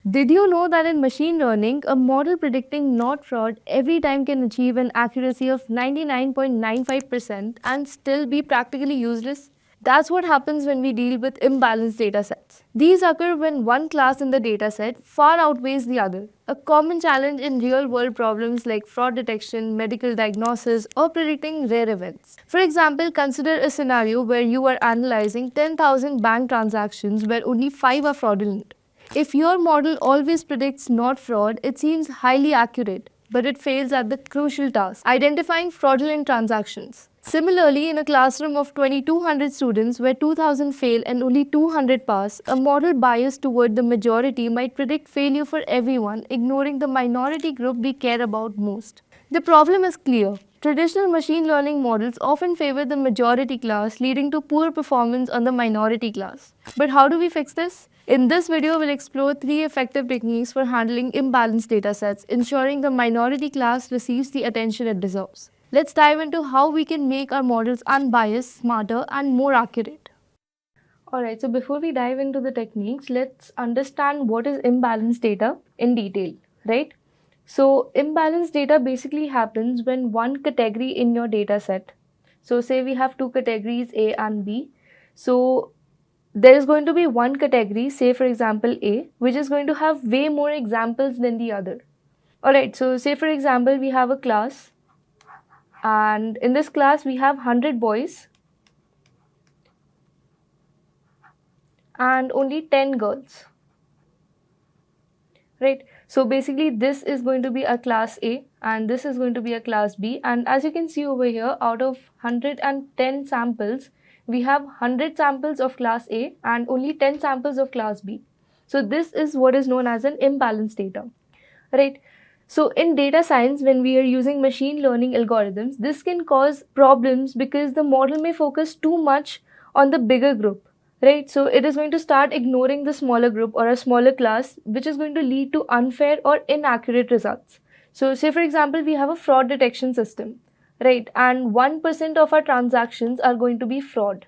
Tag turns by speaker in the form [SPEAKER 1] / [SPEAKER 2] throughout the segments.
[SPEAKER 1] Did you know that in machine learning, a model predicting not fraud every time can achieve an accuracy of 99.95% and still be practically useless? That's what happens when we deal with imbalanced data sets. These occur when one class in the dataset far outweighs the other. A common challenge in real world problems like fraud detection, medical diagnosis, or predicting rare events. For example, consider a scenario where you are analyzing 10,000 bank transactions where only 5 are fraudulent. If your model always predicts not fraud, it seems highly accurate, but it fails at the crucial task, identifying fraudulent transactions. Similarly, in a classroom of 2,200 students where 2,000 fail and only 200 pass, a model biased toward the majority might predict failure for everyone, ignoring the minority group we care about most. The problem is clear. Traditional machine learning models often favor the majority class, leading to poor performance on the minority class. But how do we fix this? In this video, we'll explore 3 effective techniques for handling imbalanced datasets, ensuring the minority class receives the attention it deserves. Let's dive into how we can make our models unbiased, smarter, and more accurate. Alright, so before we dive into the techniques, let's understand what is imbalanced data in detail, right? So, imbalanced data basically happens when one category in your data set, so say we have two categories A and B, so there is going to be one category, say for example A, which is going to have way more examples than the other. Alright, so say for example we have a class, and in this class we have 100 boys and only 10 girls. Right, so basically this is going to be a class A and this is going to be a class B, and as you can see over here, out of 110 samples we have 100 samples of class A and only 10 samples of class B. So this is what is known as an imbalanced data, right? So in data science, when we are using machine learning algorithms, this can cause problems because the model may focus too much on the bigger group, right? So it is going to start ignoring the smaller group or a smaller class, which is going to lead to unfair or inaccurate results. So say for example, we have a fraud detection system, right? And 1% of our transactions are going to be fraud,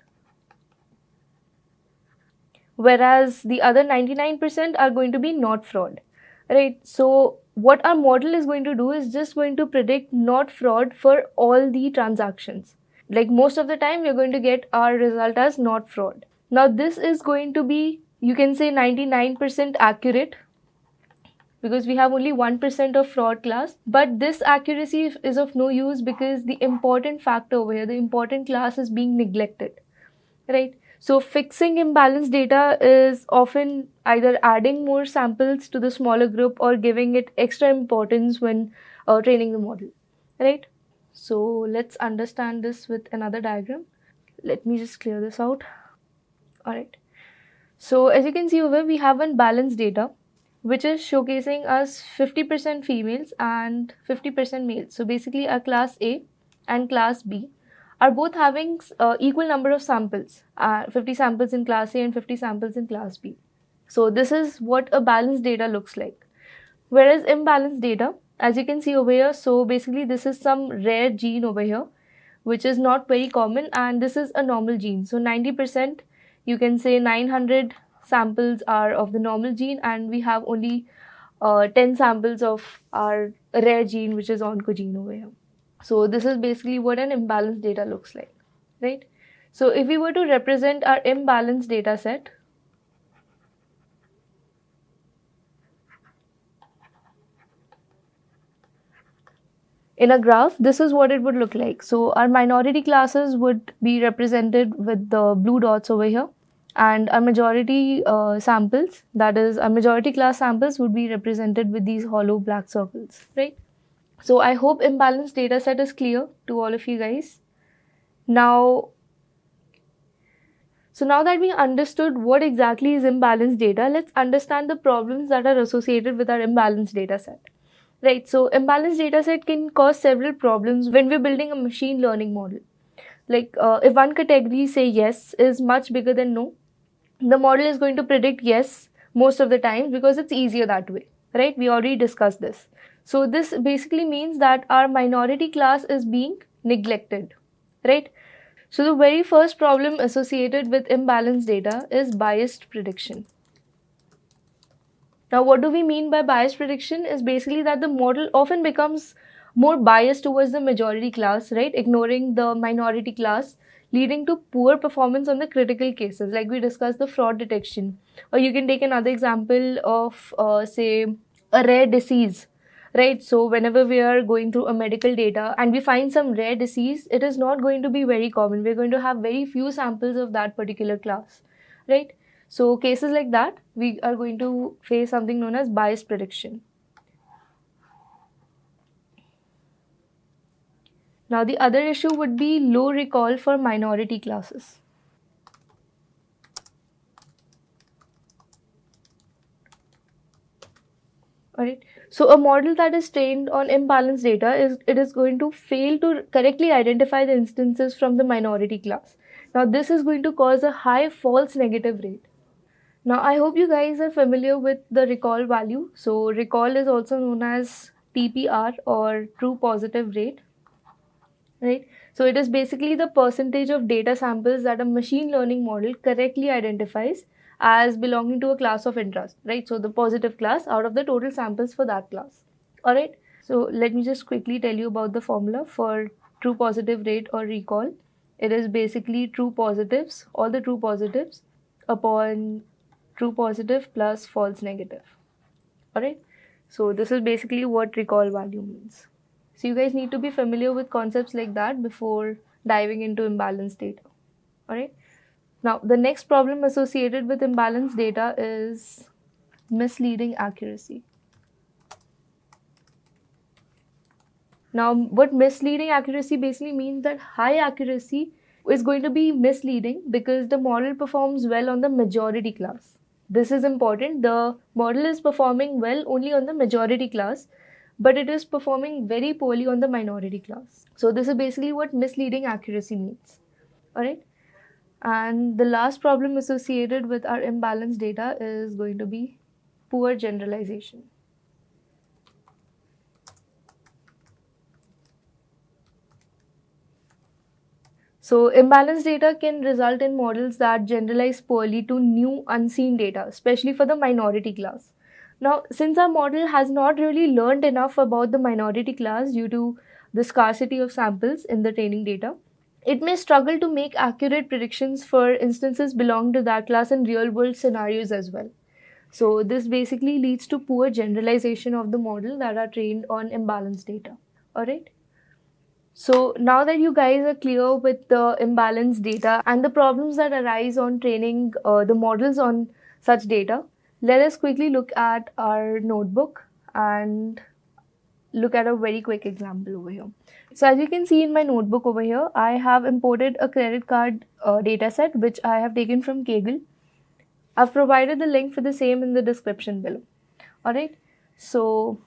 [SPEAKER 1] whereas the other 99% are going to be not fraud, right? So what our model is going to do is just going to predict not fraud for all the transactions. Like most of the time we're going to get our result as not fraud. Now this is going to be, you can say, 99% accurate because we have only 1% of fraud class, but this accuracy is of no use because the important factor over here, the important class, is being neglected, right? So fixing imbalanced data is often either adding more samples to the smaller group or giving it extra importance when training the model, right? So let's understand this with another diagram. Let me just clear this out. All right. So as you can see over, we have one balanced data, which is showcasing us 50% females and 50% males. So basically our class A and class B are both having equal number of samples, 50 samples in class A and 50 samples in class B. So this is what a balanced data looks like. Whereas imbalanced data, as you can see over here, so basically this is some rare gene over here, which is not very common, and this is a normal gene. So 90%, you can say 900 samples are of the normal gene, and we have only 10 samples of our rare gene, which is oncogene over here. So this is basically what an imbalanced data looks like, right? So if we were to represent our imbalanced data set, in a graph, this is what it would look like. So our minority classes would be represented with the blue dots over here, and our majority samples, that is our majority class samples, would be represented with these hollow black circles, right? So I hope imbalanced data set is clear to all of you guys. Now that we understood what exactly is imbalanced data, let's understand the problems that are associated with our imbalanced data set. Right, so imbalanced data set can cause several problems when we're building a machine learning model. Like if one category, say yes, is much bigger than no, the model is going to predict yes most of the time because it's easier that way, right? We already discussed this. So this basically means that our minority class is being neglected, right? So the very first problem associated with imbalanced data is biased prediction. Now, what do we mean by bias prediction is basically that the model often becomes more biased towards the majority class, right? Ignoring the minority class, leading to poor performance on the critical cases, like we discussed the fraud detection. Or you can take another example of, say, a rare disease, right? So, whenever we are going through a medical data and we find some rare disease, it is not going to be very common. We're going to have very few samples of that particular class, right? So cases like that, we are going to face something known as bias prediction. Now the other issue would be low recall for minority classes. Alright. So a model that is trained on imbalanced data is going to fail to correctly identify the instances from the minority class. Now this is going to cause a high false negative rate. Now, I hope you guys are familiar with the recall value. So, recall is also known as TPR or true positive rate, right? So, it is basically the percentage of data samples that a machine learning model correctly identifies as belonging to a class of interest, right? So, the positive class out of the total samples for that class. All right. So, let me just quickly tell you about the formula for true positive rate or recall. It is basically true positives, all the true positives upon true positive plus false negative. Alright, so this is basically what recall value means. So you guys need to be familiar with concepts like that before diving into imbalanced data. Alright, now the next problem associated with imbalanced data is misleading accuracy. Now, what misleading accuracy basically means that high accuracy is going to be misleading because the model performs well on the majority class. This is important. The model is performing well only on the majority class, but it is performing very poorly on the minority class. So this is basically what misleading accuracy means. Alright. And the last problem associated with our imbalanced data is going to be poor generalization. So, imbalanced data can result in models that generalize poorly to new unseen data, especially for the minority class. Now, since our model has not really learned enough about the minority class due to the scarcity of samples in the training data, it may struggle to make accurate predictions for instances belonging to that class in real world scenarios as well. So, this basically leads to poor generalization of the model that are trained on imbalanced data. Alright. So now that you guys are clear with the imbalanced data and the problems that arise on training the models on such data, let us quickly look at our notebook and look at a very quick example over here. So as you can see in my notebook over here, I have imported a credit card dataset which I have taken from Kaggle. I've provided the link for the same in the description below. Alright, so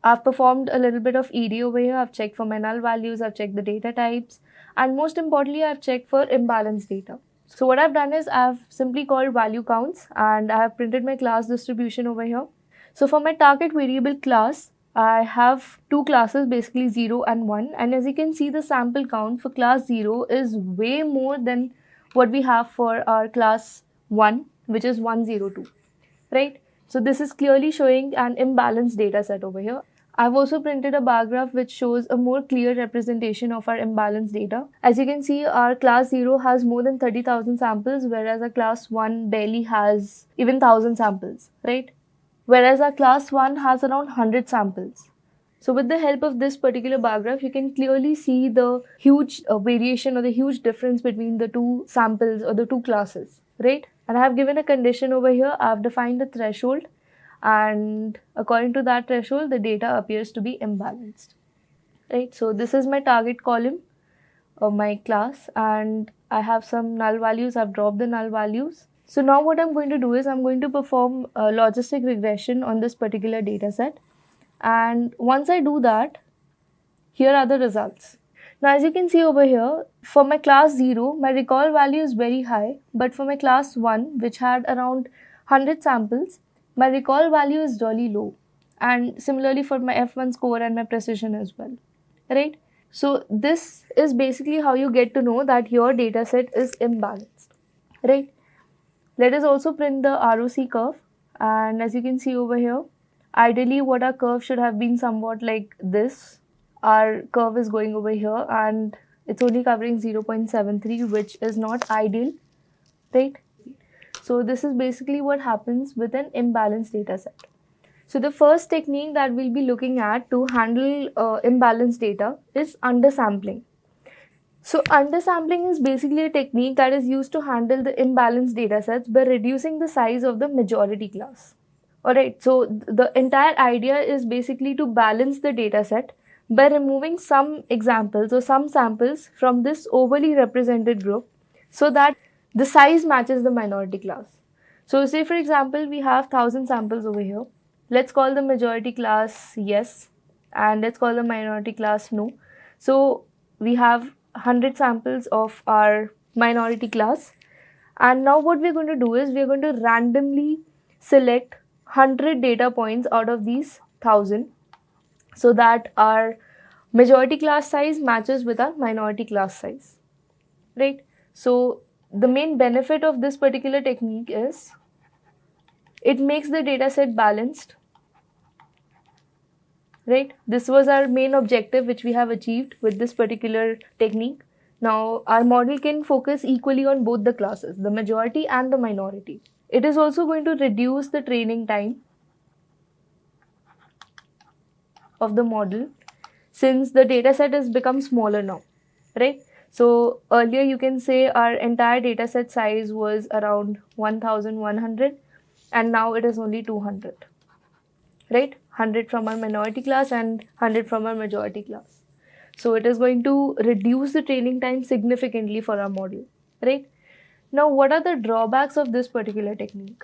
[SPEAKER 1] I've performed a little bit of ED over here. I've checked for my null values, I've checked the data types, and most importantly, I've checked for imbalanced data. So what I've done is I've simply called value counts and I have printed my class distribution over here. So for my target variable class, I have two classes, basically 0 and 1. And as you can see, the sample count for class 0 is way more than what we have for our class 1, which is 102, right? So this is clearly showing an imbalanced data set over here. I've also printed a bar graph which shows a more clear representation of our imbalanced data. As you can see, our class 0 has more than 30,000 samples, whereas our class 1 barely has even 1,000 samples, right? Whereas our class 1 has around 100 samples. So with the help of this particular bar graph, you can clearly see the huge variation or the huge difference between the two samples or the two classes, right? And I have given a condition over here. I have defined a threshold, and according to that threshold, the data appears to be imbalanced, right? So this is my target column of my class, and I have some null values. I've dropped the null values. So now what I'm going to do is I'm going to perform a logistic regression on this particular data set. And once I do that, here are the results. Now, as you can see over here, for my class 0, my recall value is very high, but for my class 1, which had around 100 samples, my recall value is really low. And similarly for my F1 score and my precision as well, right? So this is basically how you get to know that your data set is imbalanced, right? Let us also print the ROC curve. And as you can see over here, ideally what our curve should have been somewhat like this. Our curve is going over here and it's only covering 0.73, which is not ideal, right? So this is basically what happens with an imbalanced data set. So the first technique that we'll be looking at to handle imbalanced data is undersampling. So undersampling is basically a technique that is used to handle the imbalanced data sets by reducing the size of the majority class. Alright, so the entire idea is basically to balance the data set by removing some examples or some samples from this overly represented group so that the size matches the minority class. So say for example, we have 1000 samples over here. Let's call the majority class yes and let's call the minority class no. So we have 100 samples of our minority class, and now what we're going to do is we're going to randomly select 100 data points out of these 1000 so that our majority class size matches with our minority class size, right? So the main benefit of this particular technique is it makes the data set balanced, right? This was our main objective which we have achieved with this particular technique. Now our model can focus equally on both the classes, the majority and the minority. It is also going to reduce the training time of the model since the data set has become smaller now, right? So earlier you can say our entire data set size was around 1100 and now it is only 200, right? 100 from our minority class and 100 from our majority class. So it is going to reduce the training time significantly for our model, right? Now what are the drawbacks of this particular technique?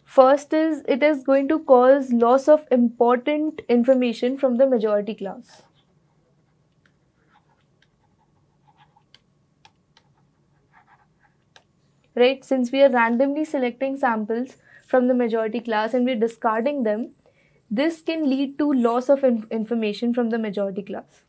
[SPEAKER 1] First is it is going to cause loss of important information from the majority class. Right? Since we are randomly selecting samples from the majority class and we're discarding them, this can lead to loss of information from the majority class,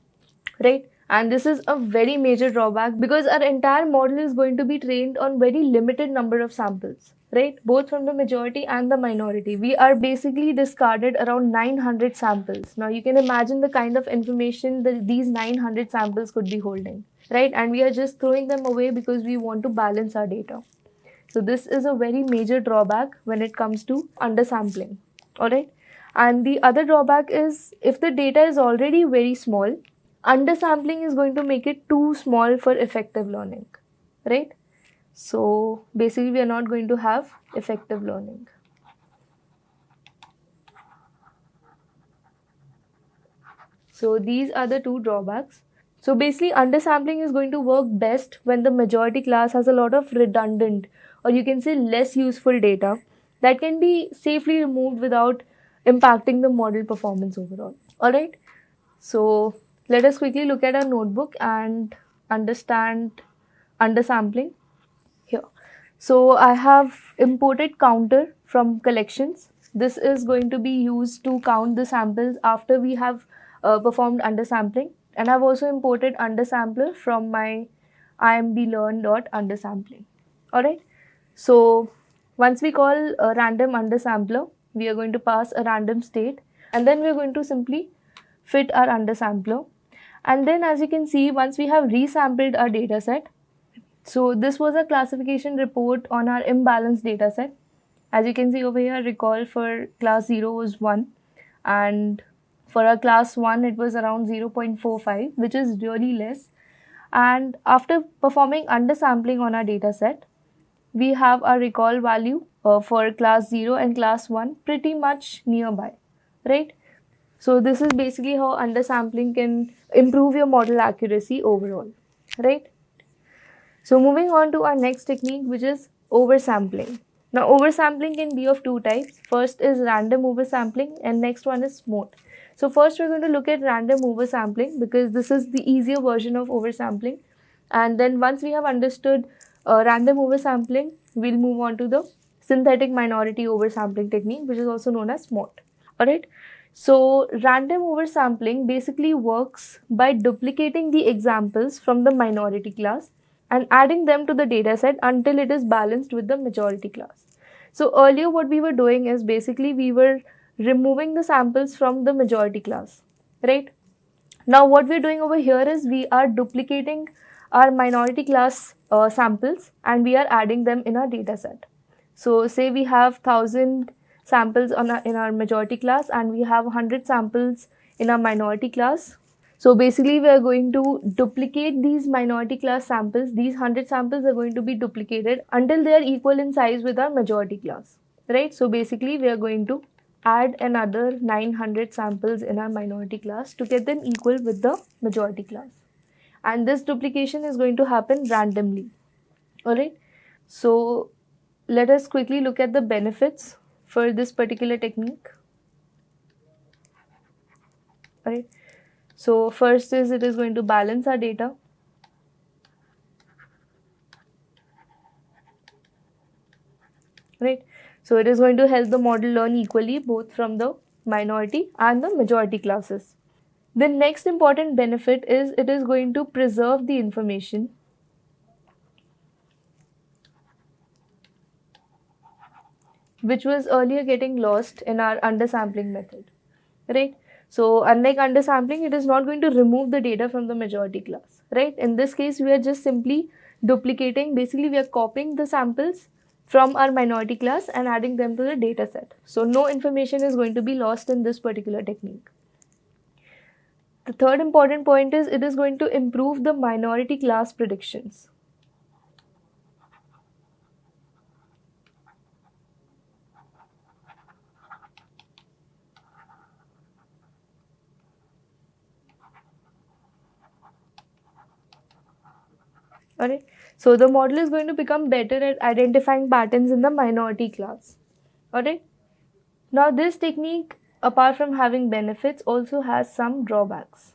[SPEAKER 1] right? And this is a very major drawback because our entire model is going to be trained on very limited number of samples, right? Both from the majority and the minority. We are basically discarded around 900 samples. Now you can imagine the kind of information that these 900 samples could be holding, right? And we are just throwing them away because we want to balance our data. So this is a very major drawback when it comes to undersampling, alright? And the other drawback is if the data is already very small, undersampling is going to make it too small for effective learning, right? So basically we are not going to have effective learning. So these are the two drawbacks. So basically undersampling is going to work best when the majority class has a lot of redundant, or you can say less useful data that can be safely removed without impacting the model performance overall. Alright, so let us quickly look at our notebook and understand undersampling here. So I have imported counter from collections. This is going to be used to count the samples after we have performed undersampling. And I've also imported undersampler from my imblearn.undersampling. Alright, so once we call a random undersampler, we are going to pass a random state and then we're going to simply fit our undersampler. And then as you can see, once we have resampled our dataset, so this was a classification report on our imbalanced dataset. As you can see over here, recall for class 0 was 1 and for our class 1 it was around 0.45, which is really less. And after performing undersampling on our dataset, we have our recall value for class 0 and class 1 pretty much nearby, right? So this is basically how undersampling can improve your model accuracy overall, right? So moving on to our next technique, which is oversampling. Now oversampling can be of two types. First is random oversampling and next one is smooth. So first we're going to look at random oversampling because this is the easier version of oversampling. And then once we have understood random oversampling, we'll move on to the synthetic minority oversampling technique, which is also known as SMOT. Alright. So random oversampling basically works by duplicating the examples from the minority class and adding them to the dataset until it is balanced with the majority class. So earlier what we were doing is basically we were removing the samples from the majority class, right? Now what we're doing over here is we are duplicating our minority class samples and we are adding them in our dataset. So say we have 1000 samples in our majority class and we have 100 samples in our minority class. So basically we are going to duplicate these minority class samples. These 100 samples are going to be duplicated until they are equal in size with our majority class, right? So basically we are going to add another 900 samples in our minority class to get them equal with the majority class. And this duplication is going to happen randomly, alright? So let us quickly look at the benefits for this particular technique. Alright. So first is it is going to balance our data. Right. So it is going to help the model learn equally both from the minority and the majority classes. The next important benefit is it is going to preserve the information. Which was earlier getting lost in our undersampling method, right? So unlike undersampling, it is not going to remove the data from the majority class, right? In this case, we are just simply duplicating, basically we are copying the samples from our minority class and adding them to the data set. So no information is going to be lost in this particular technique. The third important point is it is going to improve the minority class predictions. Alright, so the model is going to become better at identifying patterns in the minority class. Alright, now this technique, apart from having benefits, also has some drawbacks.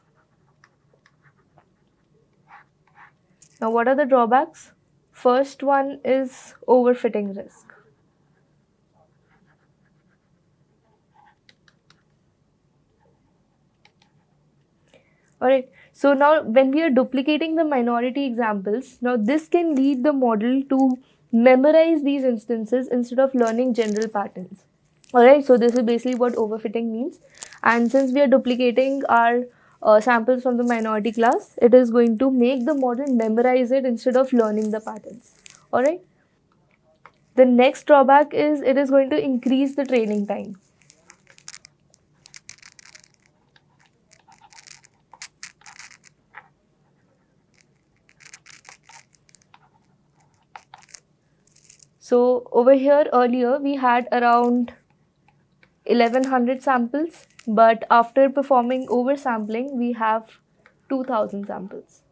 [SPEAKER 1] Now what are the drawbacks? First one is overfitting risk. Alright, so now when we are duplicating the minority examples, now this can lead the model to memorize these instances instead of learning general patterns. Alright, so this is basically what overfitting means. And since we are duplicating our samples from the minority class, it is going to make the model memorize it instead of learning the patterns. Alright. The next drawback is it is going to increase the training time. So over here earlier we had around 1100 samples, but after performing oversampling we have 2000 samples.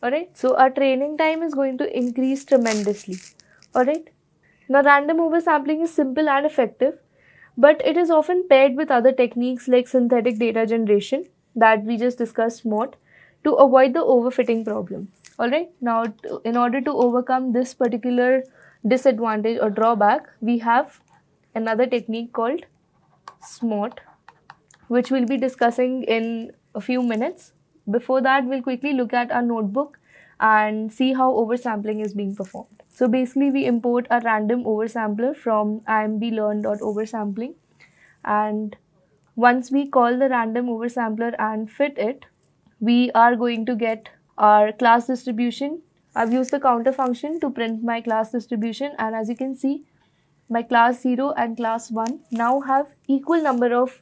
[SPEAKER 1] Alright, so our training time is going to increase tremendously. Alright, now random oversampling is simple and effective, but it is often paired with other techniques like synthetic data generation that we just discussed SMART to avoid the overfitting problem. Alright, now in order to overcome this particular disadvantage or drawback, we have another technique called SMART, which we'll be discussing in a few minutes. Before that, we'll quickly look at our notebook and see how oversampling is being performed. So basically, we import a random oversampler from imblearn.oversampling, and once we call the random oversampler and fit it, we are going to get our class distribution. I've used the counter function to print my class distribution, and as you can see, my class 0 and class 1 now have equal number of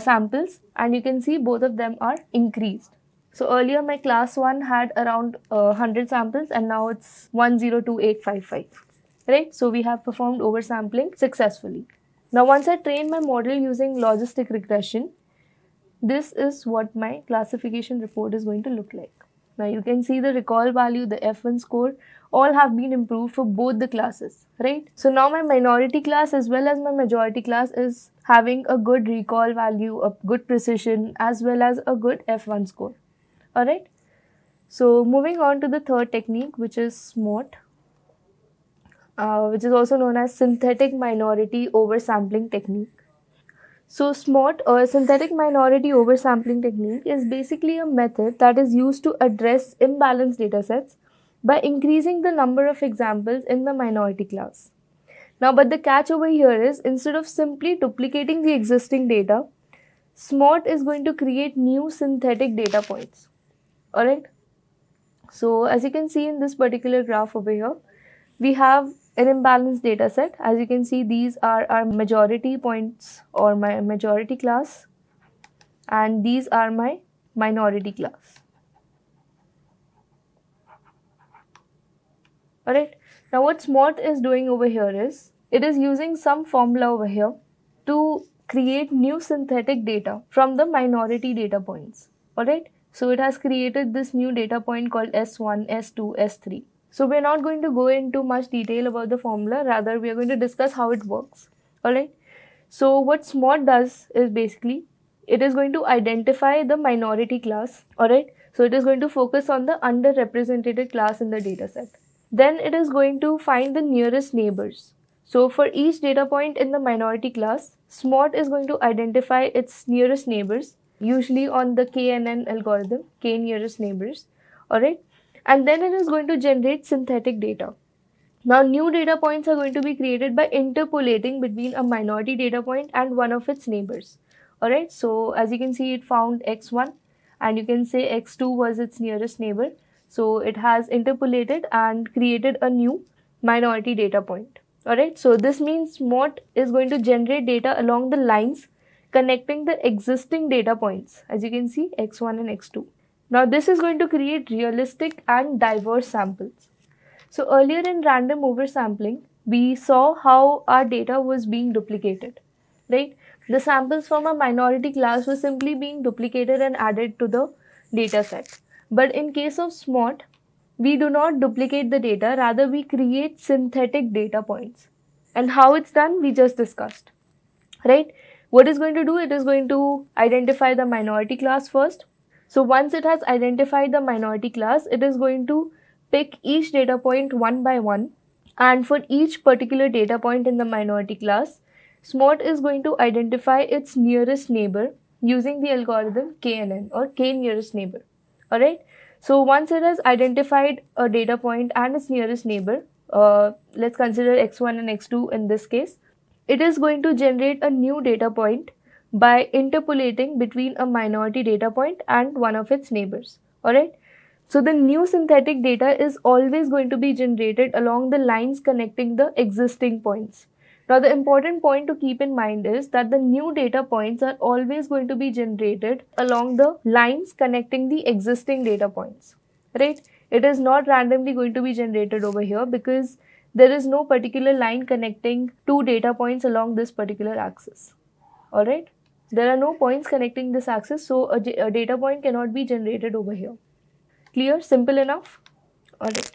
[SPEAKER 1] samples, and you can see both of them are increased. So earlier my class 1 had around 100 samples and now it's 102855, right? So we have performed oversampling successfully. Now once I train my model using logistic regression, this is what my classification report is going to look like. Now you can see the recall value, the F1 score, all have been improved for both the classes, right? So now my minority class as well as my majority class is having a good recall value, a good precision, as well as a good F1 score. Alright. So moving on to the third technique, which is SMART, which is also known as synthetic minority oversampling technique. So SMART, or synthetic minority oversampling technique, is basically a method that is used to address imbalanced datasets by increasing the number of examples in the minority class. Now, but the catch over here is, instead of simply duplicating the existing data, SMART is going to create new synthetic data points. Alright. So as you can see in this particular graph over here, we have an imbalanced data set. As you can see, these are our majority points or my majority class, and these are my minority class. Alright. Now what SMART is doing over here is, it is using some formula over here to create new synthetic data from the minority data points. Alright. So it has created this new data point called S1, S2, S3. So we're not going to go into much detail about the formula, rather we are going to discuss how it works. Alright. So what SMART does is basically, it is going to identify the minority class. Alright. So it is going to focus on the underrepresented class in the data set. Then it is going to find the nearest neighbors. So for each data point in the minority class, SMART is going to identify its nearest neighbors, usually on the KNN algorithm, K nearest neighbors. Alright. And then it is going to generate synthetic data. Now new data points are going to be created by interpolating between a minority data point and one of its neighbors. Alright. So as you can see, it found x1 and you can say x2 was its nearest neighbor. So it has interpolated and created a new minority data point. Alright, so this means SMART is going to generate data along the lines connecting the existing data points, as you can see, x1 and x2. Now this is going to create realistic and diverse samples. So earlier in random oversampling, we saw how our data was being duplicated, right? The samples from a minority class were simply being duplicated and added to the data set. But in case of SMART, we do not duplicate the data, rather we create synthetic data points. And how it's done, we just discussed, right? What it's going to do, it is going to identify the minority class first. So once it has identified the minority class, it is going to pick each data point one by one. And for each particular data point in the minority class, SMART is going to identify its nearest neighbor using the algorithm KNN or K nearest neighbor. Alright, so once it has identified a data point and its nearest neighbor, let's consider x1 and x2 in this case, it is going to generate a new data point by interpolating between a minority data point and one of its neighbors. Alright, so the new synthetic data is always going to be generated along the lines connecting the existing points. Now the important point to keep in mind is that the new data points are always going to be generated along the lines connecting the existing data points, right? It is not randomly going to be generated over here because there is no particular line connecting two data points along this particular axis, alright? There are no points connecting this axis, so a data point cannot be generated over here. Clear? Simple enough? Alright.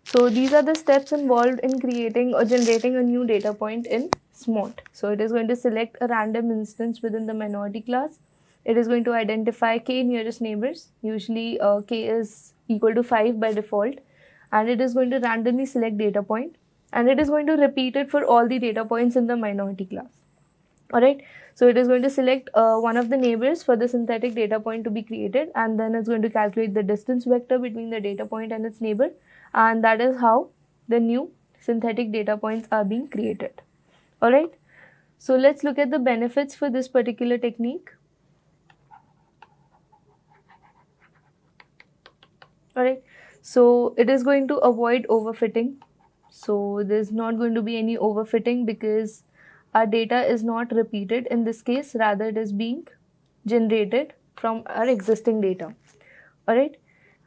[SPEAKER 1] So these are the steps involved in creating or generating a new data point in SMART. So it is going to select a random instance within the minority class. It is going to identify K nearest neighbors. Usually K is equal to 5 by default. And it is going to randomly select data point. And it is going to repeat it for all the data points in the minority class. Alright. So it is going to select one of the neighbors for the synthetic data point to be created. And then it's going to calculate the distance vector between the data point and its neighbor. And that is how the new synthetic data points are being created. Alright, so let's look at the benefits for this particular technique. Alright, so it is going to avoid overfitting. So there's not going to be any overfitting because our data is not repeated in this case, rather it is being generated from our existing data. Alright.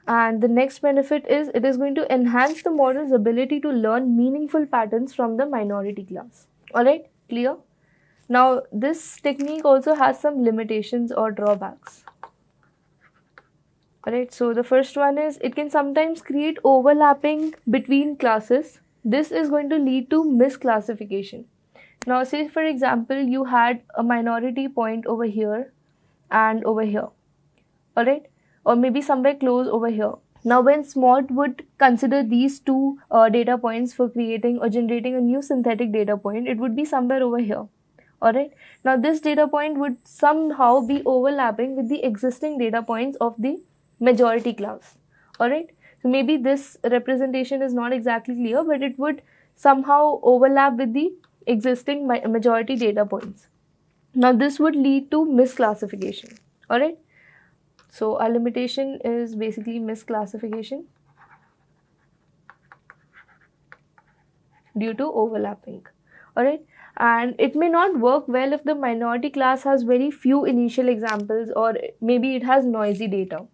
[SPEAKER 1] And the next benefit is it is going to enhance the model's ability to learn meaningful patterns from the minority class. Alright, clear? Now this technique also has some limitations or drawbacks. Alright, so the first one is it can sometimes create overlapping between classes. This is going to lead to misclassification. Now say for example you had a minority point over here and over here. Alright. Or maybe somewhere close over here. Now when SMART would consider these two data points for creating or generating a new synthetic data point, it would be somewhere over here. Alright. Now this data point would somehow be overlapping with the existing data points of the majority class. Alright. So maybe this representation is not exactly clear, but it would somehow overlap with the existing majority data points. Now this would lead to misclassification. Alright. So our limitation is basically misclassification due to overlapping. Alright. And it may not work well if the minority class has very few initial examples, or maybe it has noisy data.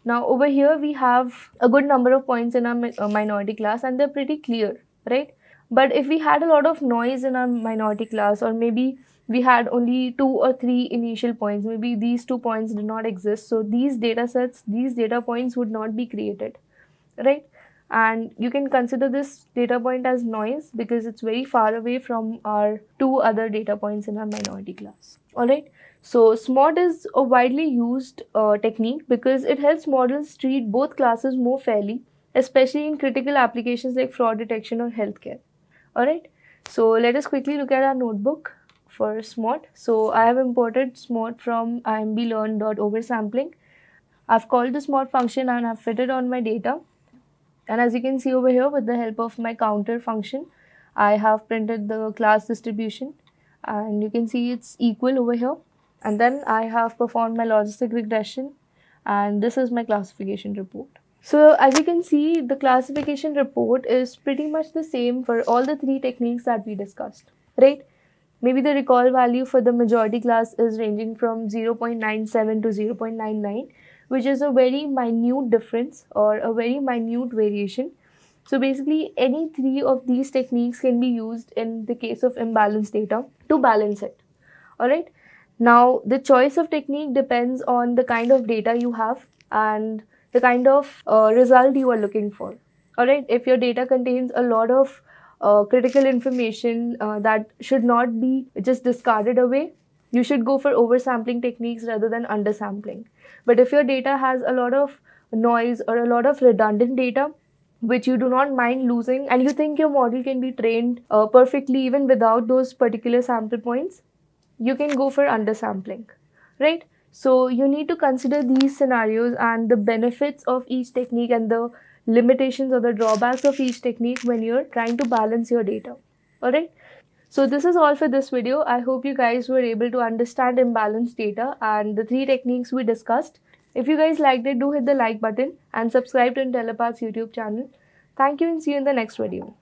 [SPEAKER 1] Now over here we have a good number of points in our minority class and they're pretty clear, right? But if we had a lot of noise in our minority class, or maybe we had only 2 or 3 initial points, maybe these 2 points did not exist, so these data sets, these data points would not be created, right? And you can consider this data point as noise because it's very far away from our 2 other data points in our minority class. Alright, so SMOT is a widely used technique because it helps models treat both classes more fairly, especially in critical applications like fraud detection or healthcare. Alright, so let us quickly look at our notebook for SMOT. So I have imported SMOT from imblearn.oversampling. I've called the SMOT function and I've fitted on my data. And as you can see over here, with the help of my counter function, I have printed the class distribution, and you can see it's equal over here. And then I have performed my logistic regression, and this is my classification report. So as you can see, the classification report is pretty much the same for all the 3 techniques that we discussed, right? Maybe the recall value for the majority class is ranging from 0.97 to 0.99, which is a very minute difference or a very minute variation. So basically, any 3 of these techniques can be used in the case of imbalanced data to balance it. Alright. Now, the choice of technique depends on the kind of data you have and the kind of result you are looking for. Alright. If your data contains a lot of critical information that should not be just discarded away, you should go for oversampling techniques rather than undersampling. But if your data has a lot of noise or a lot of redundant data, which you do not mind losing, and you think your model can be trained perfectly even without those particular sample points, you can go for undersampling, right? So you need to consider these scenarios and the benefits of each technique and the limitations or the drawbacks of each technique when you're trying to balance your data. Alright. So this is all for this video. I hope you guys were able to understand imbalanced data and the 3 techniques we discussed. If you guys liked it, do hit the like button and subscribe to Intellipaat's YouTube channel. Thank you and see you in the next video.